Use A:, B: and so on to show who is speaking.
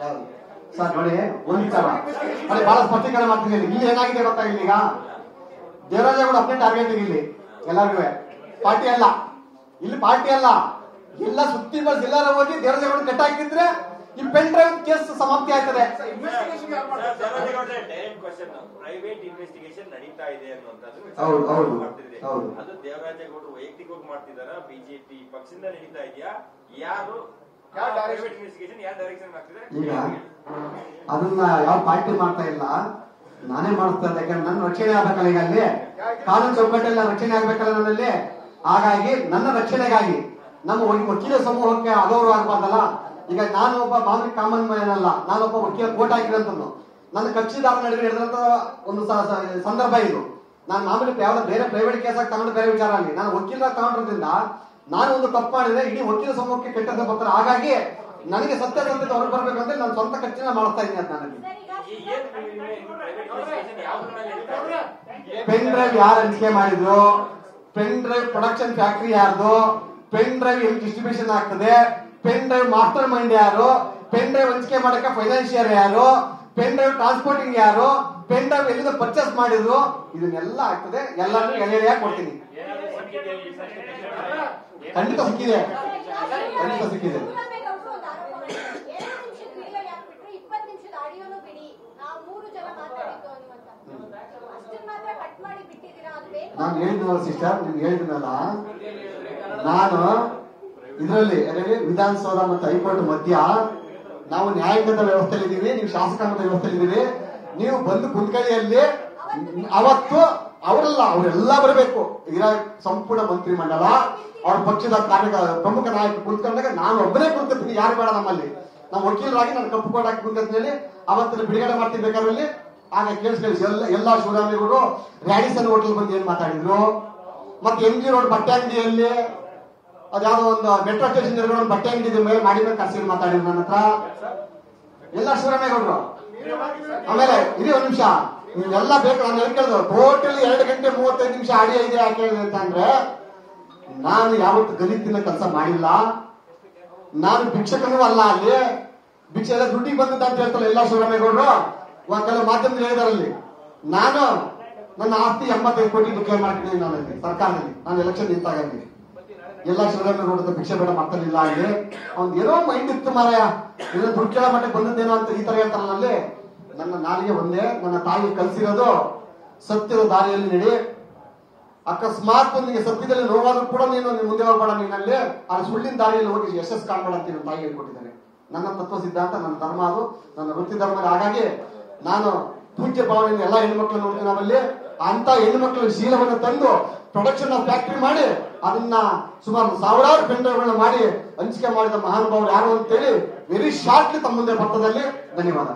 A: ಯಾರು ಸರ್ ನೋಡಿ ಒಂದ್ ವಿಚಾರ ಅಲ್ಲಿ ಬಹಳ ಸ್ಪಷ್ಟೀಕರಣ ಮಾಡ್ತೀನಿ. ಇಲ್ಲಿ ಏನಾಗಿದೆ ಗೊತ್ತಾ, ಇಲ್ಲಿ ಈಗ ದೇವರಾಜೇಗೌಡ ಅಪ್ಡೇಟ್ ಟಾರ್ಗೆಟ್ ಇಲ್ಲಿ ಎಲ್ಲರಿಗೂ ಪಾರ್ಟಿ ಅಲ್ಲ, ಇಲ್ಲಿ ಪಾರ್ಟಿ ಅಲ್ಲ, ಎಲ್ಲ ಸುತ್ತಿ ಬಸ್ ಎಲ್ಲಾರು ಹೋಗಿ ದೇವರಾಜೇಗೌಡ ಕಟ್ ಹಾಕಿದ್ರೆ ಈ ಪೆನ್ ಡ್ರೈವ್ ಕೇಸ್ ಸಮಾಪ್ತಿ ಆಗ್ತದೆ.
B: ಪ್ರೈವೇಟ್ ಇನ್ವೆಸ್ಟಿಗೇಷನ್ ನಡೀತಾ ಇದೆ ಅನ್ನುವಂಥದ್ದು ಅದು ದೇವರಾಜೇಗೌಡರು ವೈಯಕ್ತಿಕವಾಗಿ ಮಾಡ್ತಿದಾರ, ಬಿಜೆಪಿ ಪಕ್ಷದಿಂದ ನಡೀತಾ ಇದೆಯಾ, ಯಾರು ಇನ್ವೆಸ್ಟಿಗೇಷನ್ ಯಾರು ಡೈರೆಕ್ಷನ್ ಮಾಡ್ತಿದ್ದಾರೆ?
A: ಈಗ ಅದನ್ನ ಯಾವ ಪಾರ್ಟಿ ಮಾಡ್ತಾ ಇಲ್ಲ, ನಾನೇ ಮಾಡಿಸ್ತಾ ಇಲ್ಲ. ಯಾಕಂದ್ರೆ ನನ್ನ ರಕ್ಷಣೆ ಆಗ್ಬೇಕಲ್ಲ, ಈಗ ಅಲ್ಲಿ ಕಾನೂನು ಚೌಕಟ್ಟೆಲ್ಲ ರಕ್ಷಣೆ ಆಗ್ಬೇಕಲ್ಲ ನನ್ನಲ್ಲಿ. ಹಾಗಾಗಿ ನನ್ನ ರಕ್ಷಣೆಗಾಗಿ ನಮ್ಮ ವಕೀಲ ಸಮೂಹಕ್ಕೆ ಅಗೌರವ ಆಗಬಾರ್ದಲ್ಲ. ಈಗ ನಾನು ಒಬ್ಬ ಮಾಮೂಲಿ ಕಾಮನ್ ಮ್ಯಾನ್ ಅಲ್ಲ, ನಾನೊಬ್ಬ ವಕೀಲ ಕೋರ್ಟ್ ಹಾಕಿರೋಂಥದ್ದು. ನನ್ನ ಕಕ್ಷಿದಾರ ನಡುವೆ ಹಿಡಿದಂತ ಒಂದು ಸಂದರ್ಭ ಇದು. ನಾನು ಮಾಮೂಲಿ ಯಾವ ಬೇರೆ ಪ್ರೈವೇಟ್ ಕೇಸ್ ಆಗಿ ತಗೊಂಡು ಬೇರೆ ವಿಚಾರ ಅಲ್ಲಿ, ನಾನು ವಕೀಲರಾಗಿ ತಗೊಂಡಿರೋದ್ರಿಂದ ನಾನು ಒಂದು ತಪ್ಪು ಮಾಡಿದ್ರೆ ಇಡೀ ವಕೀಲ ಸಮೂಹಕ್ಕೆ ಕೆಟ್ಟದ್ದು ಬರ್ತಾರೆ. ಹಾಗಾಗಿ ನನಗೆ ಸತ್ಯಾಸತ್ಯತೆ ಹೊರಗೆ ಬರ್ಬೇಕಂದ್ರೆ ನಾನು ಸ್ವಂತ ಖರ್ಚಿನ ಮಾಡ್ತಾ ಇದ್ದೀನಿ. ಅಂತ ನನಗೆ ಪೆನ್ ಡ್ರೈವ್ ಯಾರು ಹಂಚಿಕೆ ಮಾಡಿದ್ರು, ಪೆನ್ ಡ್ರೈವ್ ಪ್ರೊಡಕ್ಷನ್ ಫ್ಯಾಕ್ಟರಿ ಯಾರ್ದು, ಪೆನ್ ಡ್ರೈವ್ ಎಲ್ಲಿ ಡಿಸ್ಟ್ರಿಬ್ಯೂಷನ್ ಆಗ್ತದೆ, ಪೆನ್ ಡ್ರೈವ್ ಮಾಸ್ಟರ್ ಮೈಂಡ್ ಯಾರು, ಪೆನ್ ಡ್ರೈವ್ ಹಂಚಿಕೆ ಮಾಡಕ್ಕೆ ಫೈನಾನ್ಷಿಯರ್ ಯಾರು, ಪೆನ್ ಡ್ರೈವ್ ಟ್ರಾನ್ಸ್ಪೋರ್ಟಿಂಗ್ ಯಾರು, ಪೆನ್ ಡ್ರೈವ್ ಎಲ್ಲಿಂದ ಪರ್ಚೇಸ್ ಮಾಡಿದ್ರು, ಇದನ್ನೆಲ್ಲ ಆಗ್ತದೆ. ಎಲ್ಲಾನು ಎಳೆಯಾಗಿ ಕೊಡ್ತೀನಿ. ಖಂಡಿತ ಸಿಕ್ಕಿದೆ, ಖಂಡಿತ ಸಿಕ್ಕಿದೆ. ನಾನು ಹೇಳಿದ್ನಲ್ಲ ಸಿಸ್ಟರ್, ನಿಮ್ಗೆ ಹೇಳಿದ್ನಲ್ಲ, ನಾನು ಇದರಲ್ಲಿ ವಿಧಾನಸೌಧ ಮತ್ತು ಹೈಕೋರ್ಟ್ ಮಧ್ಯ ನಾವು ನ್ಯಾಯಾಂಗದ ವ್ಯವಸ್ಥೆಯಲ್ಲಿ ಇದ್ದೀವಿ, ನೀವು ಶಾಸಕಾಂಗದ ವ್ಯವಸ್ಥೆಯಲ್ಲಿ ಇದ್ದೀವಿ. ನೀವು ಬಂದು ಕುಂತ್ಕಳಿಯಲ್ಲಿ ಅವತ್ತು ಅವರೆಲ್ಲ ಬರಬೇಕು. ಈಗ ಸಂಪೂರ್ಣ ಮಂತ್ರಿ ಮಂಡಲ, ಅವ್ರ ಪಕ್ಷದ ಪ್ರಮುಖ ನಾಯಕ ಕುಂತ್ಕೊಂಡಾಗ ನಾನು ಒಬ್ಬನೇ ಕುಂತ್ಕೊತೀನಿ, ಯಾರು ಬೇಡ ನಮ್ಮಲ್ಲಿ. ನಮ್ಮ ವಕೀಲರಾಗಿ ನಾನು ಕಪ್ಪು ಕೋಟ್ ಹಾಕಿ ಕುಂತ್ಕೊಂತೀನಿ. ಅವತ್ತಿನ ಬಿಡುಗಡೆ ಮಾಡ್ತಿರ್ಬೇಕಾದ್ರಲ್ಲಿ ಆಗ ಕೇಳಿಸ್ಕೊಳ್ಳಿ, ಎಲ್ಲಾ ಶಿವರಾಮೇಗೌಡರು ರ್ಯಾಡಿಸನ್ ಹೋಟೆಲ್ ಬಂದು ಏನ್ ಮಾತಾಡಿದ್ರು, ಮತ್ತೆ MG ರೋಡ್ ಬಟ್ಟೆ ಅಂಗಡಿಯಲ್ಲಿ ಅದ್ಯಾವುದೋ ಒಂದು ಮೆಟ್ರೋ ಸ್ಟೇಷನ್ ಬಟ್ಟೆ ಅಂಗಡಿ ಮೇಲೆ ಮಾಡಿದ ಕರ್ಸಿ ಮಾತಾಡಿದ್ರು ನನ್ನ ಹತ್ರ ಎಲ್ಲ ಶಿವರಾಮೇಗೌಡರು. ಆಮೇಲೆ ಇಡೀ ಒಂದ್ ನಿಮಿಷ ಎಲ್ಲ ಬೇಕು, ನಾನು ಹೇಳ್ಕೇಳಿದ್ರು ಟೋಟಲ್ 2 ಗಂಟೆ 35 ನಿಮಿಷ ಆಡಿಯೋ ಇದೆ. ಯಾಕೆ ಹೇಳಿದೆ ಅಂತಂದ್ರೆ, ನಾನು ಯಾವತ್ತು ಗಲಿತಿನ ಕೆಲಸ ಮಾಡಿಲ್ಲ, ನಾನು ಭಿಕ್ಷಕನೂ ಅಲ್ಲ. ಅಲ್ಲಿ ಭಿಕ್ಷೆ ಎಲ್ಲ ದುಡ್ಡಿಗೆ ಬಂದದ್ದು ಅಂತ ಹೇಳ್ತಾರೆ ಎಲ್ಲ ಶಿವರಾಮೇಗೌಡರು. ಕೆಲವು ಮಾಧ್ಯಮದಲ್ಲಿ ಹೇಳಿದಾರಲ್ಲಿ ನಾನು ನನ್ನ ಆಸ್ತಿ 85 ಕೋಟಿ ಡಿಕ್ಲೇರ್ ಮಾಡ್ತಿದ್ದೀನಿ ನಾನಲ್ಲಿ ಸರ್ಕಾರದಲ್ಲಿ, ನಾನು ಎಲೆಕ್ಷನ್ ನಿಂತಾಗ ಎಲ್ಲ ಶಿವರಾಮೇಗೌಡ ಭಿಕ್ಷೆ ಬೇಡ ಮಾಡ್ತಿರ್ಲಿಲ್ಲ. ಅಲ್ಲಿ ಅವ್ನ್ ಏನೋ ಮೈಂಡ್ ಇತ್ತು ಮಾರಾಯ, ಏನೋ ದುಡ್ಡು ಕೇಳೋ ಮಟ್ಟಿಗೆ ಬಂದದ್ದೇನೋ ಅಂತ ಈ ತರ ಹೇಳ್ತಾರಲ್ಲ. ಅಲ್ಲಿ ನನ್ನ ನಾಲಿಗೆ ಒಂದೇ, ನನ್ನ ತಾಯಿ ಕಲ್ಸಿರೋದು ಸತ್ಯದ ದಾರಿಯಲ್ಲಿ ನಡಿ. ಅಕಸ್ಮಾತ್ ನಿಮಗೆ ಸತ್ಯದಲ್ಲಿ ನೋವಾದ್ರೂ ಕೂಡ ನೀನು ಮುಂದೆ ಹೋಗ್ಬೇಡ, ನೀನಲ್ಲಿ ಆ ಸುಳ್ಳಿನ ದಾರಿಯಲ್ಲಿ ಹೋಗಿ ಯಶಸ್ಸು ಕಾಣ್ಬೇಡ ಅಂತ ನನ್ನ ತಾಯಿ ಹೇಳ್ಕೊಟ್ಟಿದ್ದಾನೆ. ನನ್ನ ತತ್ವ ಸಿದ್ಧಾಂತ, ನನ್ನ ಧರ್ಮ, ಅದು ನನ್ನ ವೃತ್ತಿ ಧರ್ಮ. ಹಾಗಾಗಿ ನಾನು ಪೂಜ್ಯ ಭಾವನೆಯಿಂದ ಎಲ್ಲ ಹೆಣ್ಮಕ್ಳು ನೋಡ್ತೀನಿ. ನಾವಲ್ಲಿ ಅಂತ ಹೆಣ್ಮಕ್ಳು ಶೀಲವನ್ನು ತಂದು ಪ್ರೊಡಕ್ಷನ್ ಫ್ಯಾಕ್ಟರಿ ಮಾಡಿ ಅದನ್ನ ಸುಮಾರು 1000 ಪೆನ್ ಡ್ರೈವ್ಗಳನ್ನ ಮಾಡಿ ಹಂಚಿಕೆ ಮಾಡಿದ ಮಹಾನುಭಾವರು ಯಾರು ಅಂತೇಳಿ ವೆರಿ ಶಾರ್ಟ್ಲಿ ತಮ್ಮ ಮುಂದೆ ಬರ್ತದಲ್ಲಿ. ಧನ್ಯವಾದ.